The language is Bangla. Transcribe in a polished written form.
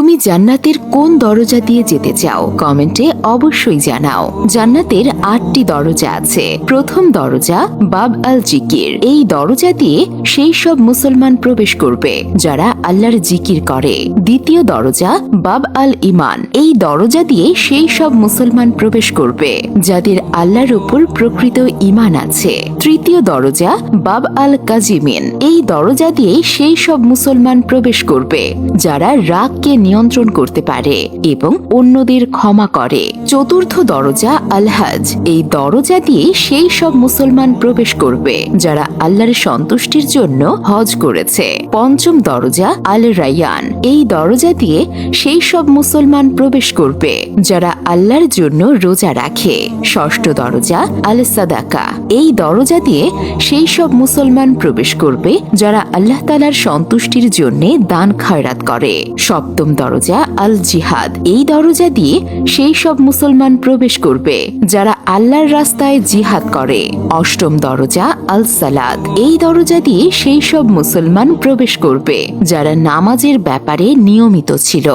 তুমি জান্নাতের কোন দরজা দিয়ে যেতে চাও কমেন্টে অবশ্যই জানাও। জান্নাতের 8টি দরজা আছে। প্রথম দরজা বাব আল জিকির। এই দরজা দিয়ে সেই সব মুসলমান প্রবেশ করবে যারা আল্লাহর জিকির করে। দ্বিতীয় দরজা বাব আল ইমান। এই দরজা দিয়ে সেই সব মুসলমান প্রবেশ করবে যাদের আল্লাহর উপর প্রকৃত ইমান আছে। তৃতীয় দরজা বাব আল কাজিমিন। এই দরজা দিয়ে সেই সব মুসলমান প্রবেশ করবে যারা রাগকে নিয়ন্ত্রণ করতে পারে এবং অন্যদের ক্ষমা করে। চতুর্থ দরজা আল হজ। এই দরজা দিয়ে সেই সব মুসলমান প্রবেশ করবে যারা আল্লাহর সন্তুষ্টির জন্য হজ করেছে। পঞ্চম দরজা আল রায়ান। এই দরজা দিয়ে সেই সব মুসলমান প্রবেশ করবে যারা আল্লাহর জন্য রোজা রাখে। ষষ্ঠ দরজা আল সাদাকা। এই দরজা দিয়ে সেই সব মুসলমান প্রবেশ করবে যারা আল্লাহ তাআলার সন্তুষ্টির জন্য দান খয়রাত করে। সপ্তম দরজা আল জিহাদ। এই দরজা দিয়ে সেই সব মুসলমান প্রবেশ করবে যারা আল্লাহর রাস্তায় জিহাদ করে। অষ্টম দরজা আল সালাত। এই দরজা দিয়ে সেই সব মুসলমান প্রবেশ করবে যারা নামাজের ব্যাপারে নিয়মিত ছিল।